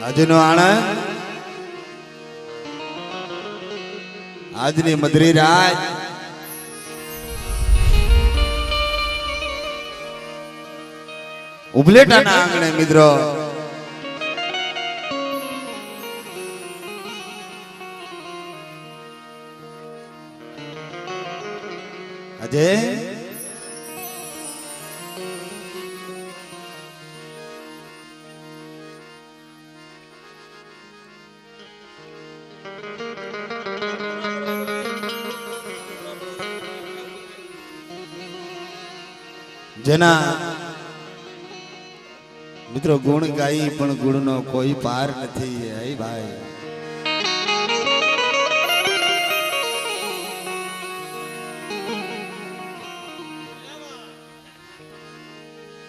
આજનો આણંદ આજની મધરી રાત ઉભલેટાના આંગણે મિત્રો આજે જેના મિત્રો ગુણ ગાઈ પણ ગુણનો કોઈ પાર નથી હે ભાઈ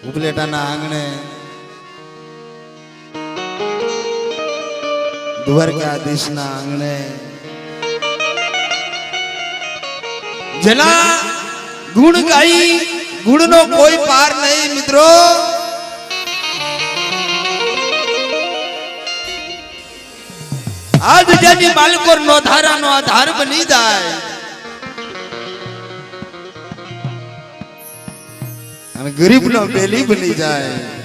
ઉપલેટાના આંગણે દ્વારકાધીશના આંગણે જેના ગુણ ગાઈ ગુણનો કોઈ પાર નહીં મિત્રો આજ જેની માલકોર નો ધારાનો આધાર બની જાય અને ગરીબનો બેલી બની જાય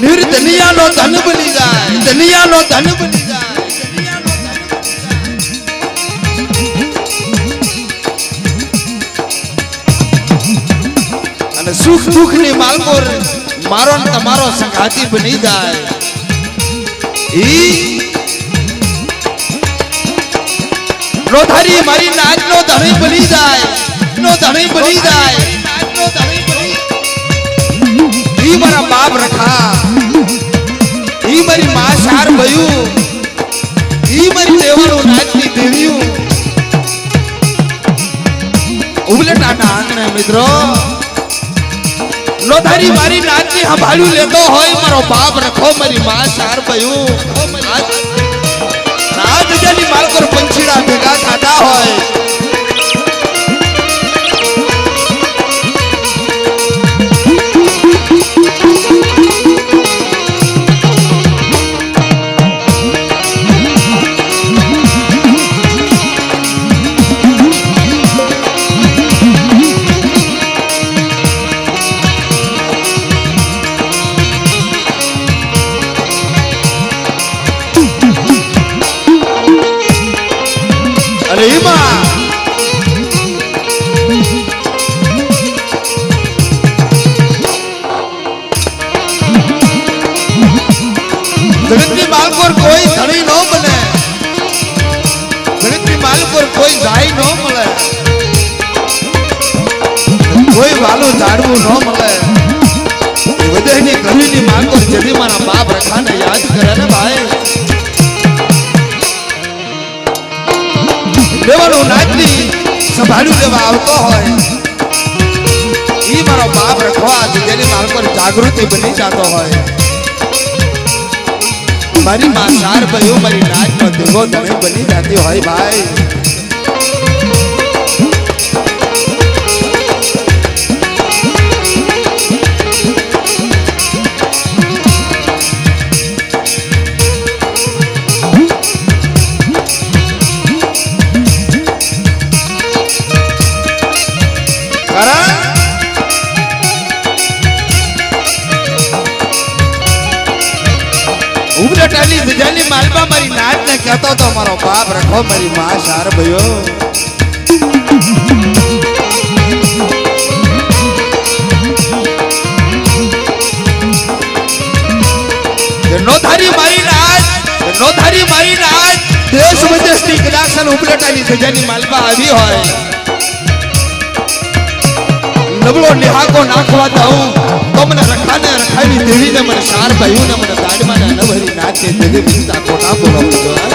નિર્ધનિયાનો ધન બની જાય ધનિયાનો ધન બની જાય અને સુખ દુઃખ ની માલકોર મારો ને તમારો સંગાતી બની જાય લોધારી મારી નાચ નો ધણી બની જાય નો ધણી બની જાય ઈ મારા બાપ રખા ઈ મારી માં શાર ભયું ઈ મારી દેવરો નાચની દેવ્યું ઉબલેટાના આંગણે મિત્રો લોધારી મારી નાચની સંભાળ્યું લેતો હોય મારો બાપ રખો મારી માં શાર ભયું રાત જેની માલકોર પંછીડા ભેગા થતા હોય જગતની માલકોર કોઈ ધણી ન બને જગતની માલકોર કોઈ જાય ન મળે કોઈ વાલું ઝાડવું ન મળે વધેની ઘરની માલકોર જેથી મારા બાપ રખાને યાદ કરે ને ભાઈ દેવાનું નાચની સંભાળ્યું લેવા આવતો હોય ઈ મારો બાપ રખવા જેની માલકોર જાગૃતિ બની જતો હોય મારી માં શાર ભયો મારી નાચનો દેવો ધણી બની જતી હોય ભાઈ ઉબલેટાની બીજાની માલબા મારી નાચ ને કહેતો તો મારો બાપ રખો મારી માં શાર ભયો નોધારી મારી નાચ દેશ વિદેશની કદાચ ઉબલેટાની બીજાની માલબા આવી હોય નબળો નિહાકો નાખવા દઉં તો મને રખાને રખાવી દેવી ને મને શાર ભયું ને મને દાડમાં ન ભરી નાચે દેવી વિસ્તા કોના બોલાવજો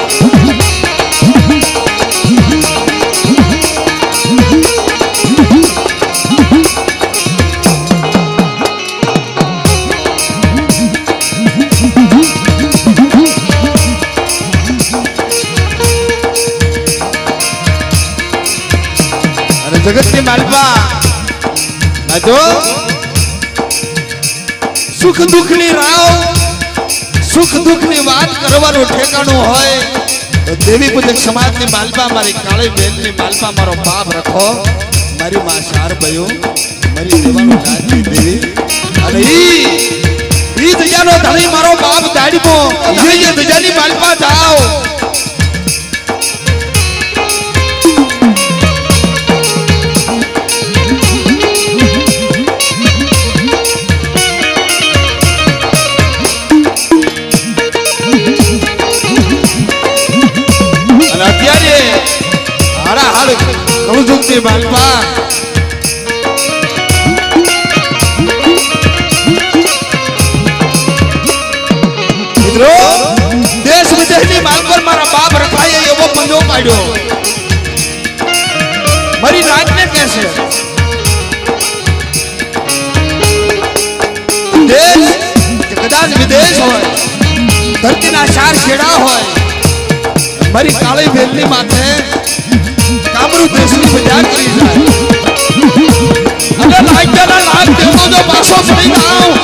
જગતની માલપા આ જો સુખ દુઃખની રાવ સુખ દુઃખની વાત કરવાનું ઠેકાણું હોય તો દેવી પૂજક સમાજની માલપા મારી કાળી બેનની માલપા મારો બાપ રખો મારી માં શાર ભયો મારી દેવાનું રાજની દેવી અને ઈ દજાનો ધણી મારો બાપ દાડીમો એ દજાની માલપા જાઓ અત્યારે હારા હાલ કળુજુગની માલપા મિત્રો દેશ વિદેશની માલ પર મારા બાપ રખાય એવો પંજો પાડ્યો મારી રાતને કહેશે દેશ કદાચ વિદેશ હોય ધરતીના ચાર છેડા હોય મારી કાળી બેલની માથે કામરૂ દેશની બજાર કરી જાય અને લાગ્યાના લાગ દેવો જો પાછો પડી જાઉં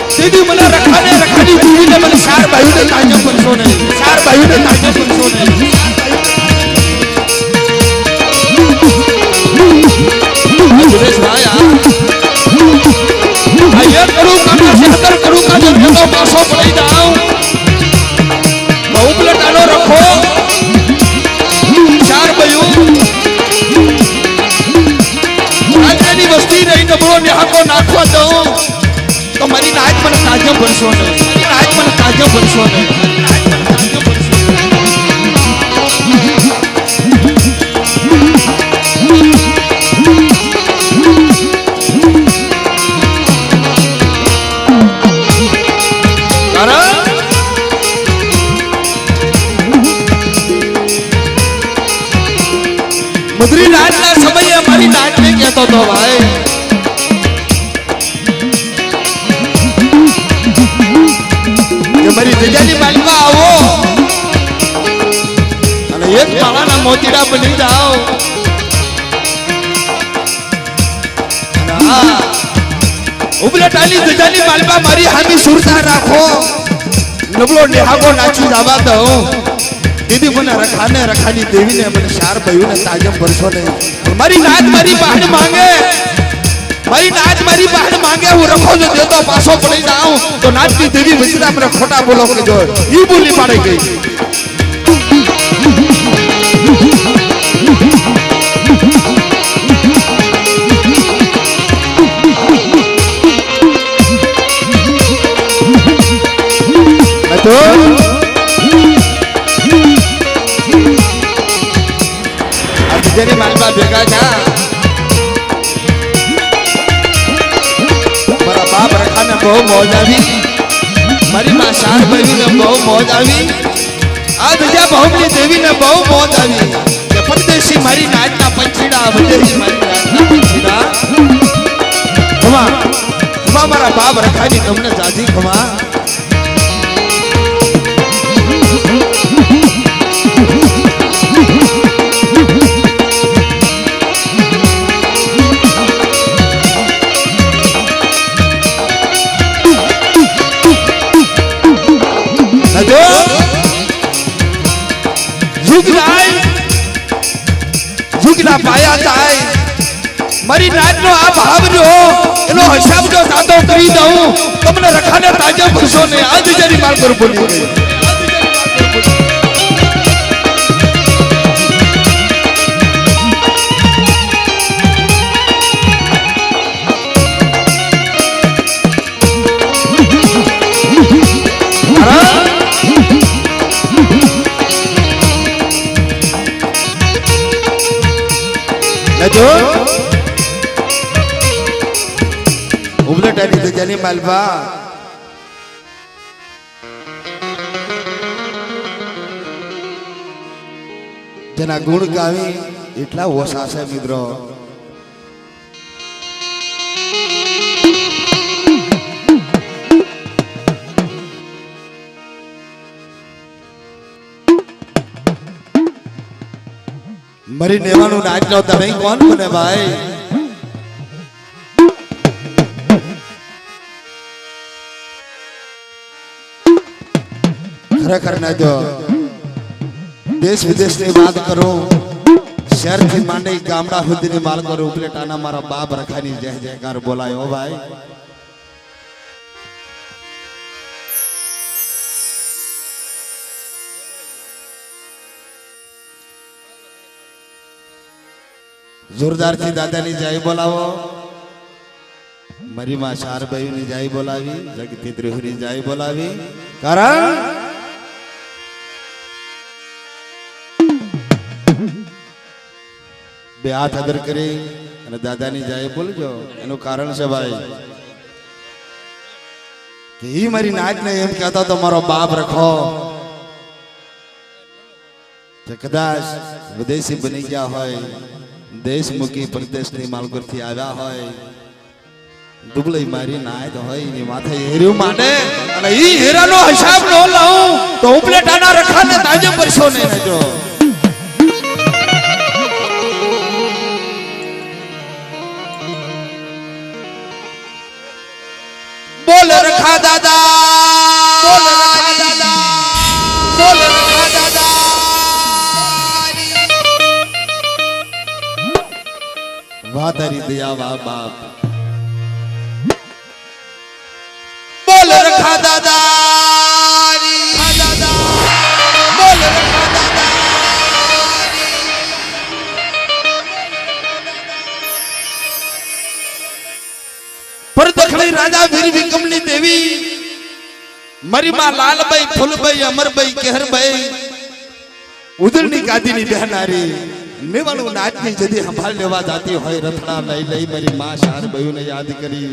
સીધી મને રખાને રખાની દીવીને મને ચાર બાયુને તાજો બનશો નહીં ચાર બાયુને તાજો બનશો નહીં સુરેશભાઈ આ એક કરું કામ સેહતર કરું કામ જો પાછો પડી જાઉં બહુપલટાનો રખો ચાર બયું રાજ્યની વસ્તી રહી નબળો નેહાકો નાખવા દઉં તો મારી નાચ મને તાજો બનશો નહીં મારી નાચ મને તાજો બનશો નહીં મધુરી નાચના સમયે અમારી નાચને કહેતો હતો ભાઈ કે મારી જજાની માલમાં આવો અને એક માળાના મોતીડા બની જાઓ ઉબલેટાની જજાની માલમાં મારી હામી સુરતા રાખો નબળો નેહાગો નાચી જવા દઉં દીદી મને રખાને રખાની દેવીને મને ચાર ભાઈઓને તાજમ ભરશો નહીં મારી નાચ મારી બહાર માંગે મારી નાચ મારી બહાર માંગે હું રખો જો દેતો પાછો પડી જાઉં તો નાચની દેવી વચરા મને ખોટા બોલો કે જો ઈ બોલી પાડી ગઈ તો જેની માલપા ભેગા થા મારા બાપ રખાને બહુ મોજ આવી મારી માં શાર ભાઈને બહુ મોજ આવી આ દુજા બહુમની દેવીને બહુ મોજ આવી કે પરદેશી મારી નાચના પંછીડા વિદેશી મારી નાચના પંછીડા ખમા ખમા મારા બાપ રખાની તમને જાજી ખમા ઝુકના પાયા થાય મારી નાચનો આ ભાવ જો એનો હિસાબ જો સાદો કરી દઉં તમને રખાને તાજા ભરશો ને આજ જરી માર પર બોલી ગઈ જો ઉબલેટાની જજાની માલપા જેના ગુણ ગાવી એટલા ઓછા છે મિત્રો मरी नेवानु नाच लो तने कौन बने भाई खरेखर ना जो देश विदेश ની વાત કરું શહેર થી માંડી ગામડા સુધીની માલ કરું ઉપલેટાના મારા બાપ રખાની જય જયકાર બોલાય ઓ ભાઈ જોરદાર થી દાદાની જય બોલાવો મારી માં શારબાઈની જય બોલાવી જગતી ત્રિહુની જય બોલાવી કારણ બે હાથ અદર કરી અને દાદાની જય બોલજો એનું કારણ છે ભાઈ કે ઈ મારી નાચ ને એમ કહેતો તો મારો બાપ રખો જે કદાચ વિદેશી બની ગયા હોય દેશમુખી પ્રદેશની માલગરથી આવ્યા હોય દુબળઈ મારી નાચ હોય એની માથે હેર્યું માટે અને ઈ હેરાનો હિસાબ નો લાવું તો ઉપલેટાના રખાને તાજે પરસો નહીં રહેજો बोल रखा दादा बोल रखा दादा बोल रखा दादा वाह तेरी दया वाह बाप बोल रखा दादा दादा बोल रखा दादा पर दखणी राजा वीर विक्रमनी देवी मरी मां लालबाई फूलबाई अमरबाई केहरबाई उदरनी गादीनी बहनारी नेवानु नाचनी जदी संभाल लेवा जाती होय रथड़ा लई लई मरी मां शारबाई ने याद करी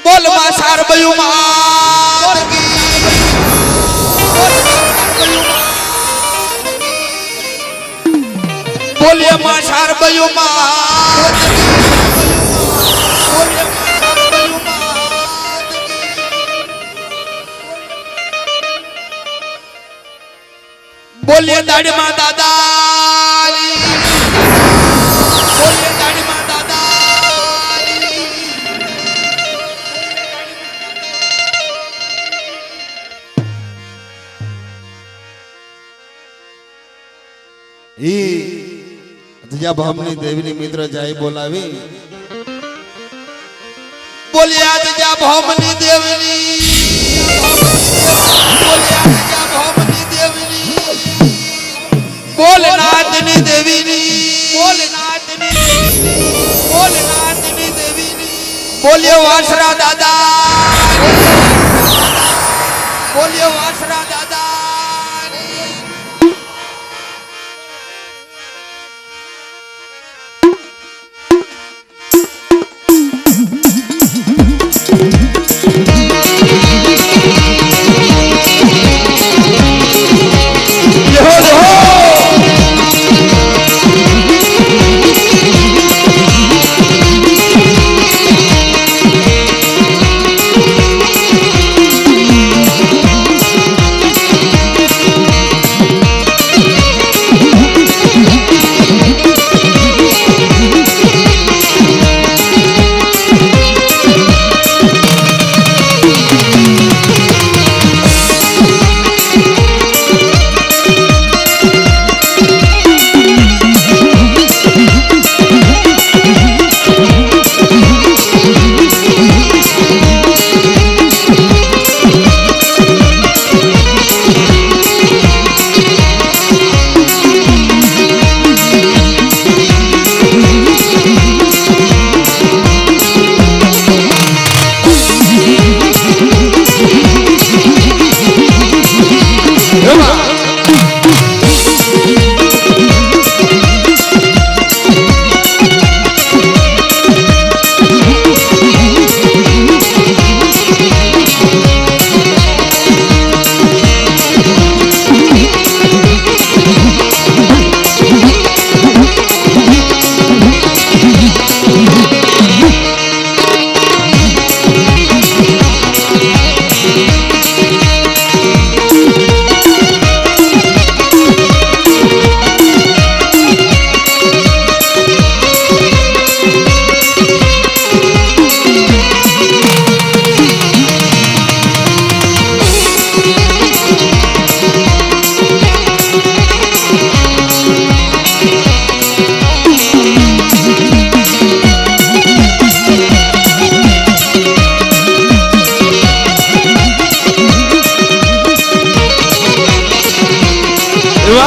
बोल मां शारबाई मां की बोलिए मां शारबाई मां बोलिए दाढ़ी मां दादा बोलिए दाढ़ी मां दादा ई जब हमने देवनी मित्र जाई बोलावी बोलिए आज जब हमने देवनी बोलिए आज जब हमने देवनी बोलनाथनी देवीनी बोलनाथनी बोलनाथनी देवीनी बोलियो वासरा दादा बोलियो वासरा दादा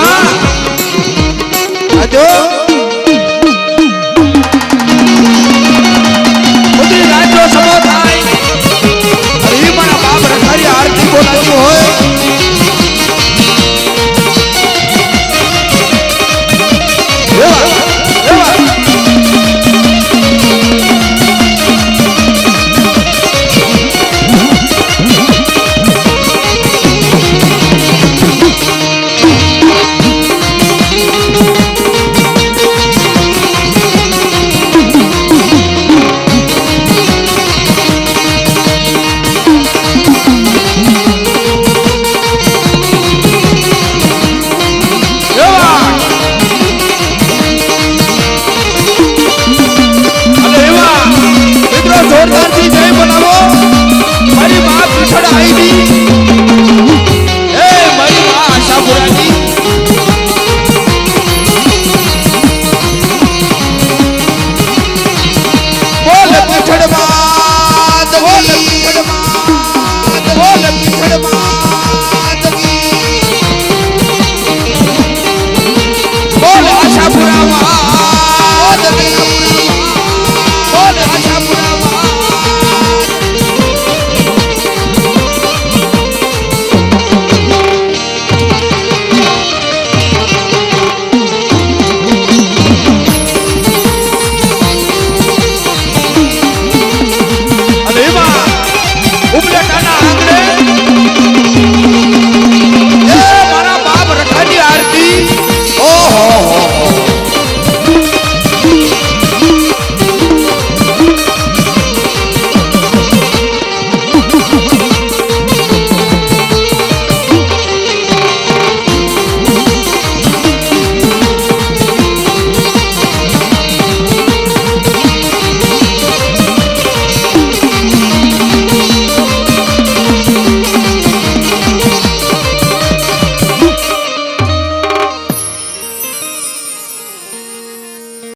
માં આજો બધી રાજો સમો થાય અરે ઈ મારા બાપ રખારી આરતી બોલાવતું હોય એવા એવા જોરદારથી જય બોલાવો મારી માં પીછળ આવી